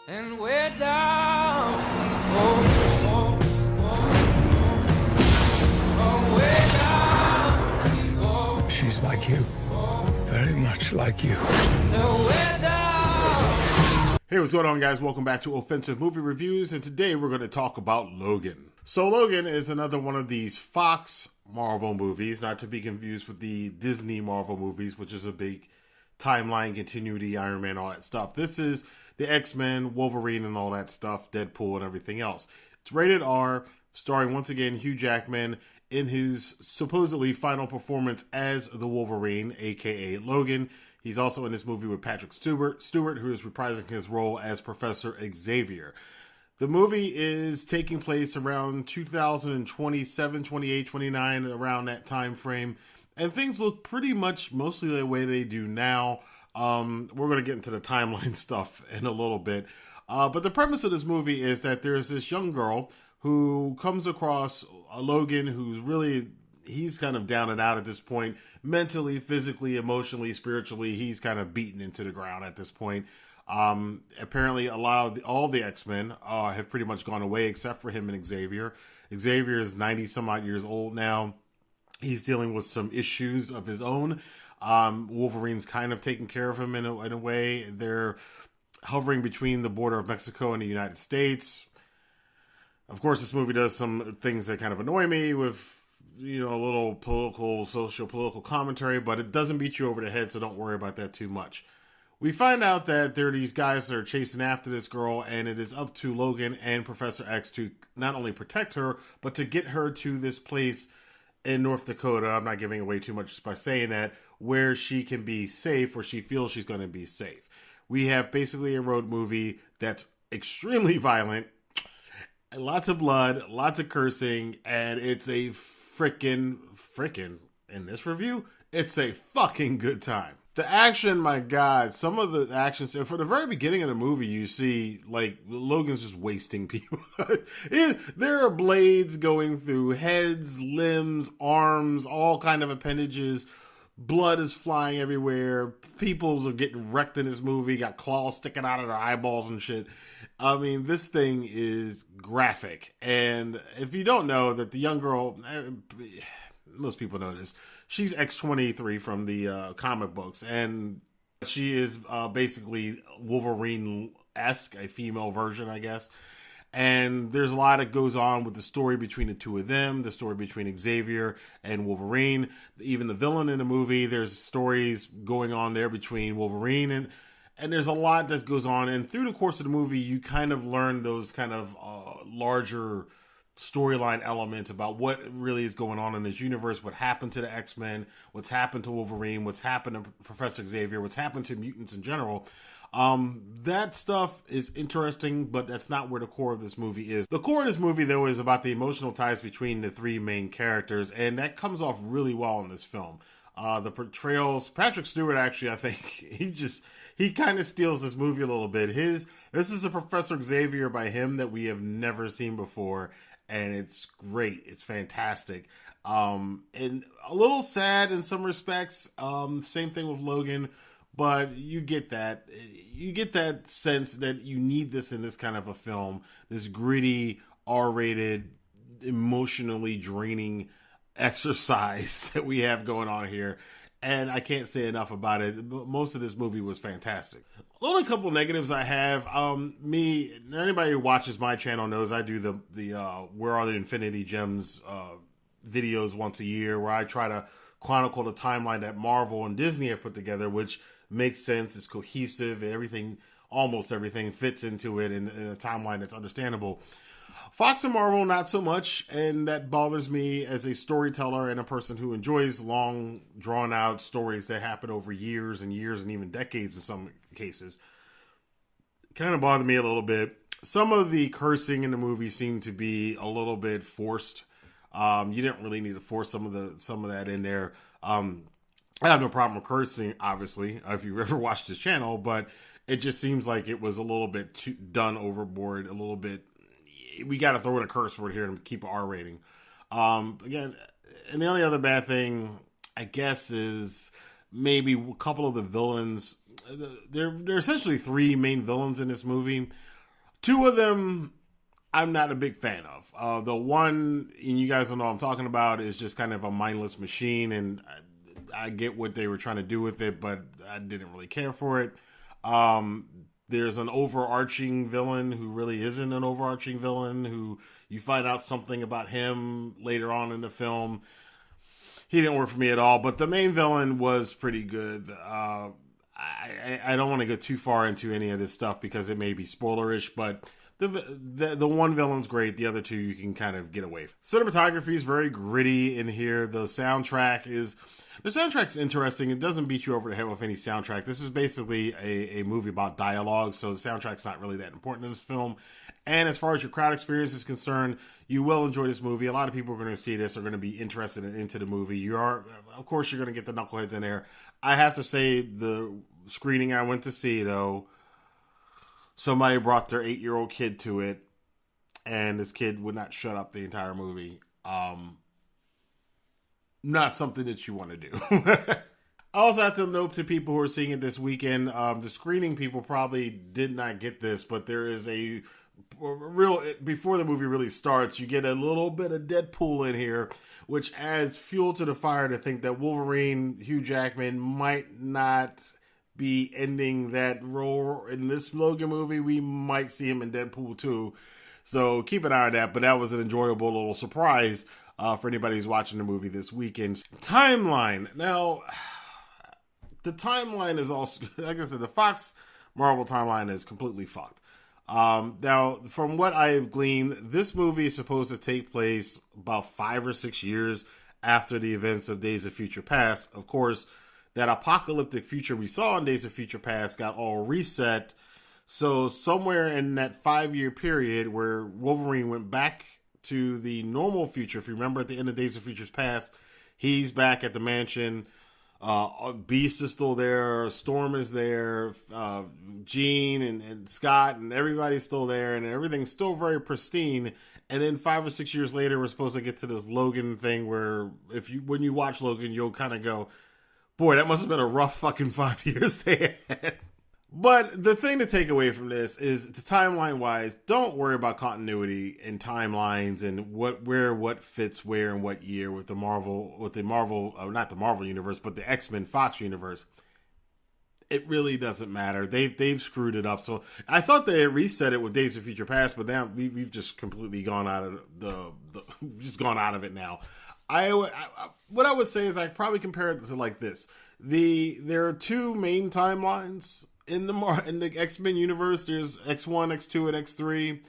And we're down. Oh, way down. She's like you. Very much like you. So we're down. Hey, what's going on, guys? Welcome back to Offensive Movie Reviews, and today we're going to talk about Logan. So Logan is another one of these Fox Marvel movies, not to be confused with the Disney Marvel movies, which is a big timeline, continuity, Iron Man, all that stuff. This is the X-Men, Wolverine, and all that stuff, Deadpool, and everything else. It's rated R, starring once again Hugh Jackman in his supposedly final performance as the Wolverine, aka Logan. He's also in this movie with Patrick Stewart, who is reprising his role as Professor Xavier. The movie is taking place around 2027, 28, 29, around that time frame. And things look pretty much mostly the way they do now. We're going to get into the timeline stuff in a little bit. But the premise of this movie is that there's this young girl who comes across a Logan who's really, he's kind of down and out at this point. Mentally, physically, emotionally, spiritually, he's kind of beaten into the ground at this point. Apparently, all the X-Men have pretty much gone away except for him and Xavier. Xavier is 90 some odd years old now. He's dealing with some issues of his own. Wolverine's kind of taking care of him in a way. They're hovering between the border of Mexico and the United States. Of course, this movie does some things that kind of annoy me with, you know, a little social-political commentary, but it doesn't beat you over the head, so don't worry about that too much. We find out that there are these guys that are chasing after this girl, and it is up to Logan and Professor X to not only protect her, but to get her to this place in North Dakota. I'm not giving away too much by saying that, where she can be safe, where she feels she's going to be safe. We have basically a road movie that's extremely violent, lots of blood, lots of cursing, and it's a frickin', in this review, it's a fucking good time. The action, my God, some of the action, for the very beginning of the movie, you see, like, Logan's just wasting people. There are blades going through heads, limbs, arms, all kind of appendages. Blood is flying everywhere. People are getting wrecked in this movie, got claws sticking out of their eyeballs and shit. I mean, this thing is graphic. And if you don't know that the young girl, most people know this, she's X-23 from the comic books, and she is basically Wolverine-esque, a female version, I guess. And there's a lot that goes on with the story between the two of them, the story between Xavier and Wolverine. Even the villain in the movie, there's stories going on there between Wolverine and there's a lot that goes on. And through the course of the movie, you kind of learn those kind of larger storyline elements about what really is going on in this universe, what happened to the X-Men, what's happened to Wolverine, what's happened to Professor Xavier, what's happened to mutants in general. That stuff is interesting, but that's not where the core of this movie is. The core of this movie, though, is about the emotional ties between the three main characters, and that comes off really well in this film. The portrayals, Patrick Stewart, actually, I think he kind of steals this movie a little bit. This is a Professor Xavier by him that we have never seen before, and it's great. It's fantastic. And a little sad in some respects. Same thing with Logan, but you get that. You get that sense that you need this in this kind of a film. This gritty, R-rated, emotionally draining exercise that we have going on here. And I can't say enough about it. Most of this movie was fantastic. The only couple negatives I have, anybody who watches my channel knows I do the Where Are the Infinity Gems videos once a year, where I try to chronicle the timeline that Marvel and Disney have put together, which makes sense, it's cohesive, almost everything fits into it in a timeline that's understandable. Fox and Marvel, not so much, and that bothers me as a storyteller and a person who enjoys long, drawn-out stories that happen over years and years and even decades in some cases. Kind of bothered me a little bit. Some of the cursing in the movie seemed to be a little bit forced. You didn't really need to force some of that in there. I have no problem with cursing, obviously, if you've ever watched this channel, but it just seems like it was a little bit too done overboard, a little bit. We got to throw in a curse word here to keep an R rating. Again, and the only other bad thing, I guess, is maybe a couple of the villains. There are essentially three main villains in this movie. Two of them I'm not a big fan of. The one, and you guys don't know what I'm talking about, is just kind of a mindless machine, and I get what they were trying to do with it, but I didn't really care for it. There's an overarching villain who really isn't an overarching villain, who you find out something about him later on in the film. He didn't work for me at all, but the main villain was pretty good. I don't want to go too far into any of this stuff because it may be spoilerish, but the one villain's great. The other two you can kind of get away from. Cinematography is very gritty in here. The soundtrack's interesting. It doesn't beat you over the head with any soundtrack. This is basically a movie about dialogue, so the soundtrack's not really that important in this film. And as far as your crowd experience is concerned, you will enjoy this movie. A lot of people are going to see this, are going to be interested into the movie. Of course, you're going to get the knuckleheads in there. I have to say, the screening I went to see, though, somebody brought their 8-year-old kid to it, and this kid would not shut up the entire movie. Not something that you want to do. I also have to note to people who are seeing it this weekend, the screening people probably did not get this, but there is a real, before the movie really starts, you get a little bit of Deadpool in here, which adds fuel to the fire to think that Wolverine, Hugh Jackman, might not be ending that role in this Logan movie. We might see him in Deadpool 2. So keep an eye on that, but that was an enjoyable little surprise for anybody who's watching the movie this weekend. Timeline. Now, the timeline is also, like I said, the Fox Marvel timeline is completely fucked. Now, from what I've gleaned, this movie is supposed to take place about 5 or 6 years after the events of Days of Future Past. Of course, that apocalyptic future we saw in Days of Future Past got all reset. So somewhere in that 5-year period where Wolverine went back to the normal future, if you remember at the end of Days of Future Past, he's back at the mansion. Beast is still there, Storm is there, Jean and Scott and everybody's still there, and everything's still very pristine. And then 5 or 6 years later, we're supposed to get to this Logan thing where when you watch Logan, you'll kind of go, boy, that must have been a rough fucking 5 years they had. But the thing to take away from this is, timeline-wise, don't worry about continuity and timelines and what fits where and what year with the Marvel, not the Marvel universe, but the X-Men Fox universe. It really doesn't matter. They've screwed it up. So I thought they had reset it with Days of Future Past, but now we've just completely gone out of it now. What I would say is I probably compare it to like this. There are two main timelines in the X-Men universe. There's X1, X2, and X3,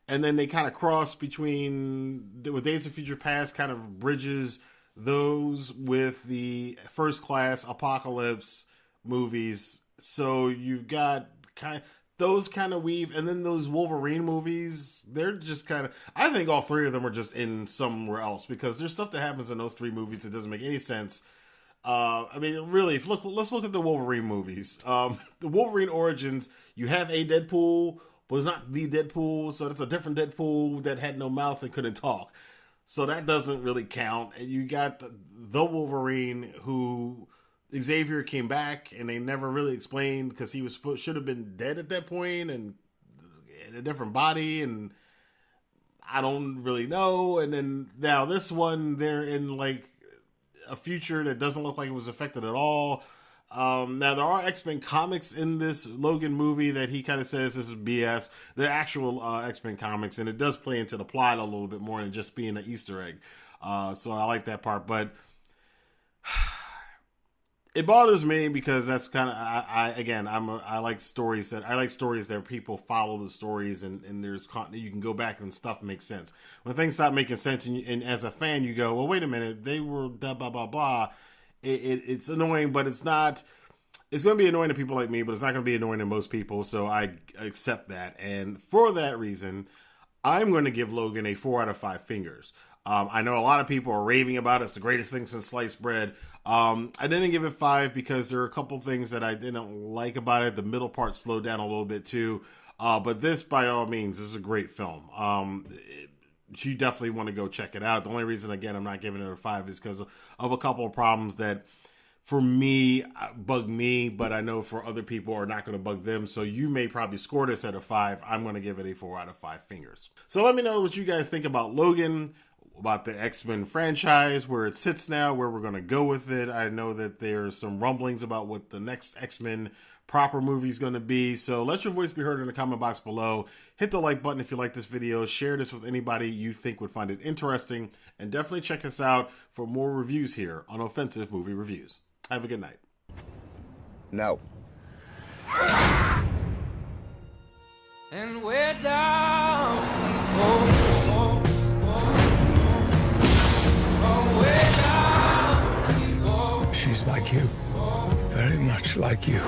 and then they kind of cross with Days of Future Past kind of bridges those with the First Class Apocalypse movies. So you've got those kind of weave, and then those Wolverine movies, they're just kind of, I think all three of them are just in somewhere else, because there's stuff that happens in those three movies that doesn't make any sense. I mean, really, let's look at the Wolverine movies. The Wolverine Origins, you have a Deadpool, but it's not the Deadpool, so it's a different Deadpool that had no mouth and couldn't talk. So that doesn't really count. And you got the Wolverine who Xavier came back, and they never really explained, because he should have been dead at that point and in a different body, and I don't really know. And then now this one, they're in like a future that doesn't look like it was affected at all. Now there are X-Men comics in this Logan movie that he kind of says this is BS. They're actual X-Men comics, and it does play into the plot a little bit more than just being an Easter egg. So I like that part, but it bothers me because that's kind of, I like stories that people follow the stories, and there's you can go back and stuff makes sense. When things stop making sense, and as a fan you go, well, wait a minute, they were blah blah blah blah. It's annoying, but it's not. It's going to be annoying to people like me, but it's not going to be annoying to most people. So I accept that, and for that reason, I'm going to give Logan a 4 out of 5 fingers. I know a lot of people are raving about it. It's the greatest thing since sliced bread. I didn't give it 5 because there are a couple things that I didn't like about it. The middle part slowed down a little bit too. But this, by all means, is a great film. You definitely want to go check it out. The only reason, again, I'm not giving it a 5 is because of a couple of problems that for me, bug me, but I know for other people are not going to bug them. So you may probably score this at a 5. I'm going to give it a 4 out of 5 fingers. So let me know what you guys think about Logan, about the X-Men franchise, where it sits now, where we're going to go with it. I know that there's some rumblings about what the next X-Men proper movie is going to be. So let your voice be heard in the comment box below. Hit the like button if you like this video. Share this with anybody you think would find it interesting. And definitely check us out for more reviews here on Offensive Movie Reviews. Have a good night. No. And we're down. Oh, She's like you. Very much like you.